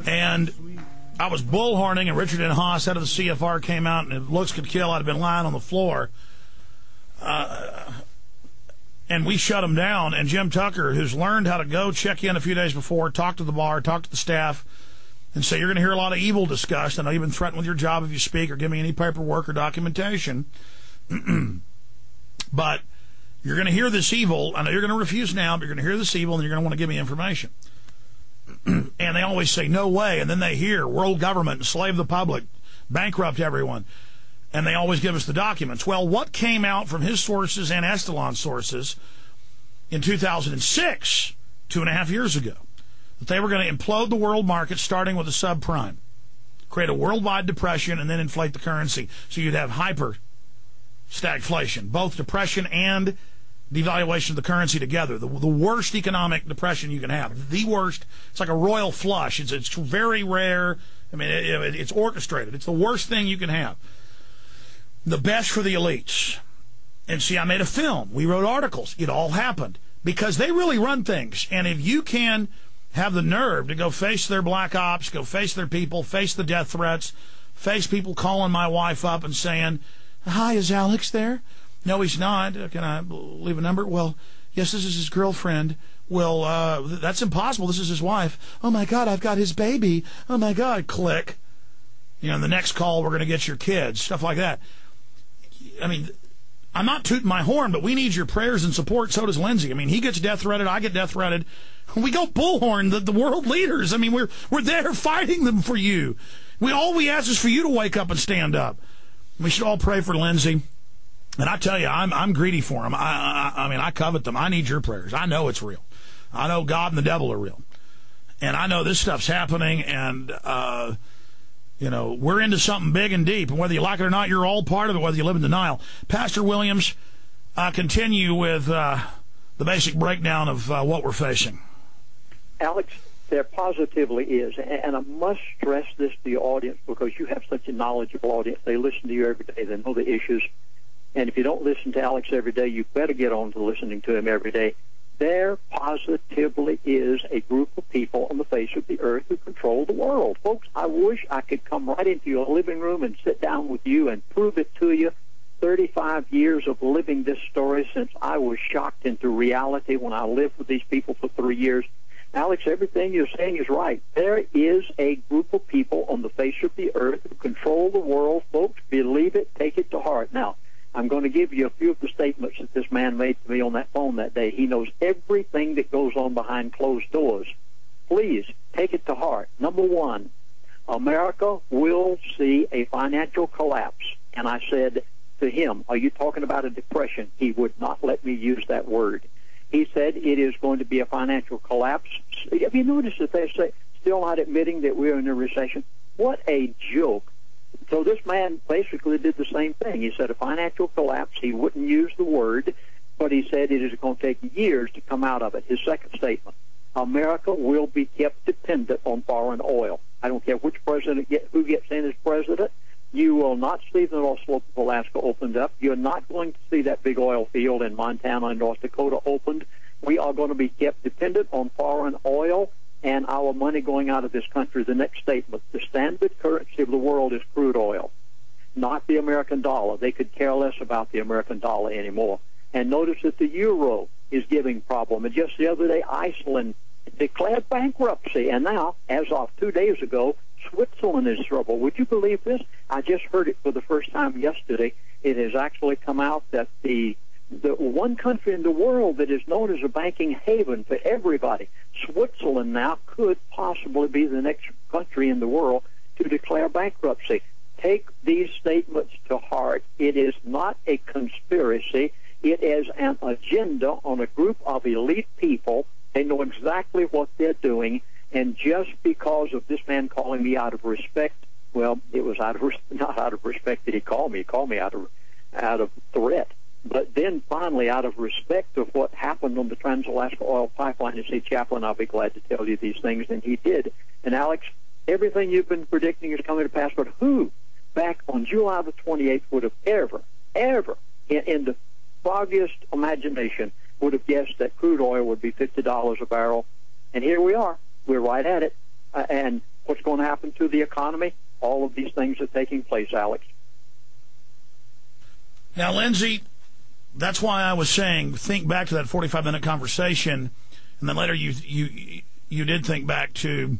And I was bullhorning, and Richard N. Haas, head of the CFR, came out, and if looks could kill, I'd have been lying on the floor. And we shut him down. And Jim Tucker, who's learned how to go check in a few days before, talk to the bar, talk to the staff, and say, you're going to hear a lot of evil discussed. I know you've been threatened with your job if you speak or give me any paperwork or documentation. But you're going to hear this evil. I know you're going to refuse now, but you're going to hear this evil, and you're going to want to give me information. And they always say, no way. And then they hear world government, enslave the public, bankrupt everyone. And they always give us the documents. Well, what came out from his sources and Estalon's sources in 2006, 2.5 years ago, that they were going to implode the world market starting with the subprime, create a worldwide depression, and then inflate the currency. So you'd have hyper stagflation, both depression and devaluation of the currency together. The worst economic depression you can have. The worst. It's like a royal flush. It's very rare. I mean, it's orchestrated. It's the worst thing you can have. The best for the elites. And see, I made a film. We wrote articles. It all happened because they really run things. And if you can have the nerve to go face their black ops, go face their people, face the death threats, face people calling my wife up and saying, hi, is Alex there? No, he's not. Can I leave a number? Well, yes, this is his girlfriend. Well, that's impossible. This is his wife. Oh, my God, I've got his baby. Oh, my God, click. You know, the next call, we're going to get your kids, stuff like that. I mean, I'm not tooting my horn, but we need your prayers and support. So does Lindsey. I mean, he gets death threatened. I get death threatened. We go bullhorn the world leaders. I mean, we're there fighting them for you. All we ask is for you to wake up and stand up. We should all pray for Lindsey. And I tell you, I'm greedy for him. I mean, I covet them. I need your prayers. I know it's real. I know God and the devil are real. And I know this stuff's happening, and, you know, we're into something big and deep. And whether you like it or not, you're all part of it, whether you live in denial. Pastor Williams, continue with the basic breakdown of what we're facing. Alex, there positively is. And I must stress this to your audience because you have such a knowledgeable audience. They listen to you every day. They know the issues. And if you don't listen to Alex every day, you better get on to listening to him every day. There positively is a group of people on the face of the earth who control the world. Folks, I wish I could come right into your living room and sit down with you and prove it to you. 35 years of living this story since I was shocked into reality when I lived with these people for 3 years. Alex, everything you're saying is right. There is a group of people on the face of the earth who control the world. Folks, believe it, take it to heart. Now, I'm going to give you a few of the statements that this man made to me on that phone that day. He knows everything that goes on behind closed doors. Please take it to heart. Number one, America will see a financial collapse. And I said to him, are you talking about a depression? He would not let me use that word. He said it is going to be a financial collapse. Have you noticed that they say still not admitting that we're in a recession? What a joke. So this man basically did the same thing. He said a financial collapse. He wouldn't use the word, but he said it is going to take years to come out of it. His second statement, America will be kept dependent on foreign oil. I don't care which president who gets in as president. You will not see the North Slope of Alaska opened up. You're not going to see that big oil field in Montana and North Dakota opened. We are going to be kept dependent on foreign oil and our money going out of this country. The next statement, the standard currency of the world is crude oil, not the American dollar. They could care less about the American dollar anymore. And notice that the euro is giving problem. And just the other day, Iceland declared bankruptcy. And now, as of 2 days ago, Switzerland is in trouble. Would you believe this? I just heard it for the first time yesterday. It has actually come out that the one country in the world that is known as a banking haven for everybody, Switzerland now could possibly be the next country in the world to declare bankruptcy. Take these statements to heart. It is not a conspiracy. It is an agenda on a group of elite people. They know exactly what they're doing. And just because of this man calling me out of respect, well, it was not out of respect that he called me. He called me out of threat. But then finally, out of respect of what happened on the Trans-Alaska Oil Pipeline, he said, Chaplain, I'll be glad to tell you these things. And he did. And Alex, everything you've been predicting is coming to pass. But who, back on July the 28th, would have ever, in the foggiest imagination, would have guessed that crude oil would be $50 a barrel? And here we are. We're right at it. And what's going to happen to the economy. All of these things are taking place, Alex. Now, Lindsey, that's why I was saying think back to that 45-minute conversation, and then later you did think back to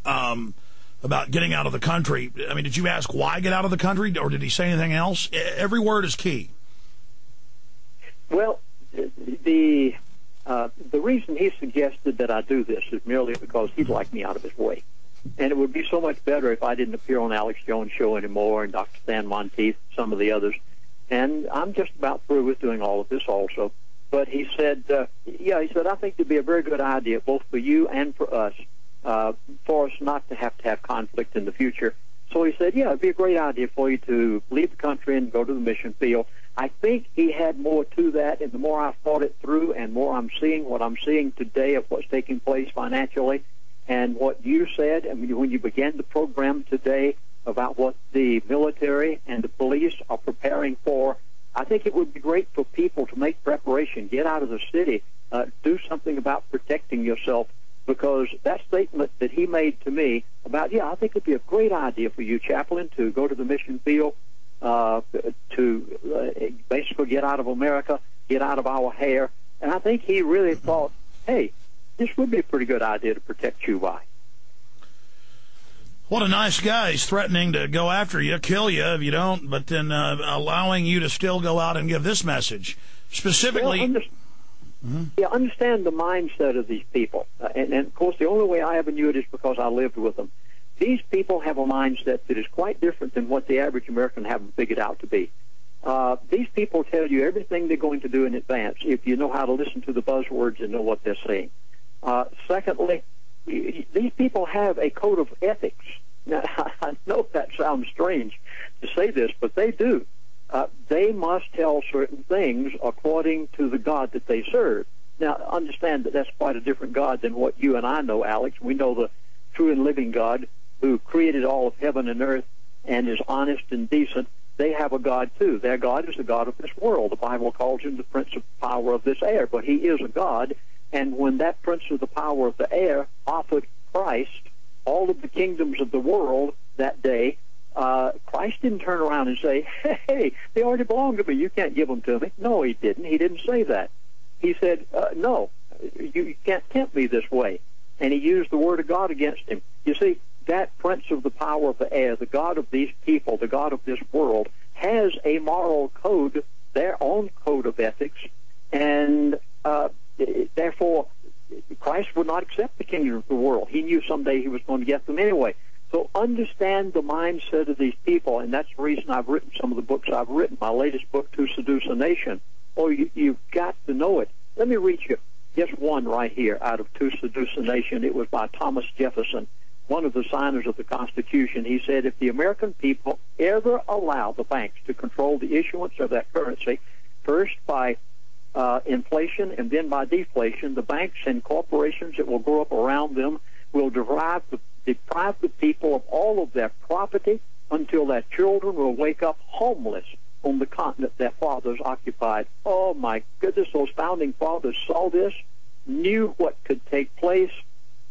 about getting out of the country. I mean, did you ask why get out of the country, or did he say anything else? Every word is key. Well, the reason he suggested that I do this is merely because he'd like me out of his way. And it would be so much better if I didn't appear on Alex Jones' show anymore and Dr. Stan Monteith, some of the others. And I'm just about through with doing all of this also. But he said, he said, I think it'd be a very good idea, both for you and for us not to have conflict in the future. So he said, it'd be a great idea for you to leave the country and go to the mission field. I think he had more to that, and the more I thought it through and more I'm seeing what I'm seeing today of what's taking place financially and what you said, I mean, when you began the program today about what the military and the police are preparing for, I think it would be great for people to make preparation, get out of the city, do something about protecting yourself, because that statement that he made to me about, I think it'd be a great idea for you, Chaplain, to go to the mission field, to basically get out of America, get out of our hair. And I think he really thought, hey, this would be a pretty good idea to protect you by. What a nice guy. He's threatening to go after you, kill you if you don't, but then allowing you to still go out and give this message. Specifically... Well, understand the mindset of these people. And, of course, the only way I ever knew it is because I lived with them. These people have a mindset that is quite different than what the average American have figured out to be. These people tell you everything they're going to do in advance if you know how to listen to the buzzwords and know what they're saying. Secondly, these people have a code of ethics. Now, I know that sounds strange to say this, but they do. They must tell certain things according to the God that they serve. Now, understand that that's quite a different God than what you and I know, Alex. We know the true and living God who created all of heaven and earth and is honest and decent. They have a God, too. Their God is the God of this world. The Bible calls him the prince of power of this air, but he is a God. And when that prince of the power of the air offered Christ all of the kingdoms of the world that day, Christ didn't turn around and say, hey, they already belong to me. You can't give them to me. No, he didn't. He didn't say that. He said, no, you can't tempt me this way. And he used the word of God against him. You see, that prince of the power of the air, the God of these people, the God of this world, has a moral code, their own code of ethics, and therefore Christ would not accept the kingdom of the world. He knew someday he was going to get them anyway. So understand the mindset of these people, and that's the reason I've written some of the books I've written. My latest book, To Seduce a Nation. Oh, you've got to know it. Let me read you just one right here out of To Seduce a Nation. It was by Thomas Jefferson, one of the signers of the Constitution. He said, if the American people ever allow the banks to control the issuance of that currency, first by inflation and then by deflation, the banks and corporations that will grow up around them will deprive the people of all of their property until their children will wake up homeless on the continent their fathers occupied. Oh, my goodness, those founding fathers saw this, knew what could take place.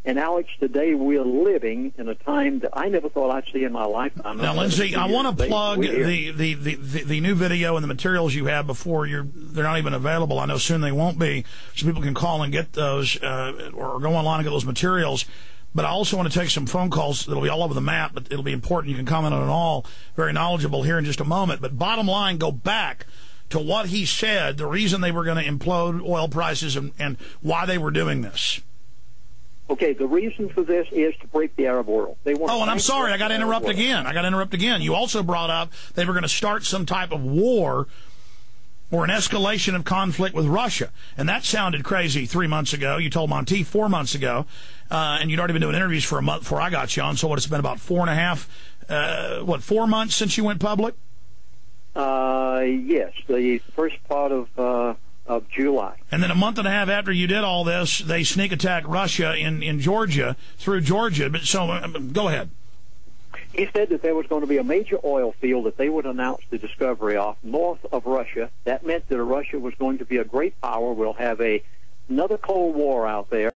And, Alex, today we are living in a time that I never thought I'd see in my lifetime. Now, Lindsey, I want to plug the new video and the materials you have before they're not even available. I know soon they won't be, so people can call and get those or go online and get those materials. But I also want to take some phone calls that'll be all over the map, but it'll be important. You can comment on it all. Very knowledgeable here in just a moment. But bottom line, go back to what he said, the reason they were going to implode oil prices and why they were doing this. Okay, the reason for this is to break the Arab world. They want. Oh, and I'm sorry, I got to interrupt again. You also brought up they were going to start some type of war or an escalation of conflict with Russia. And that sounded crazy 3 months ago. You told Monteith 4 months ago. And you'd already been doing interviews for a month before I got you on. So it's been about 4.5, 4 months since you went public? Yes, the first part of July. And then a month and a half after you did all this, they sneak attack Russia in Georgia, through Georgia. But so go ahead. He said that there was going to be a major oil field that they would announce the discovery of north of Russia. That meant that Russia was going to be a great power. We'll have another Cold War out there.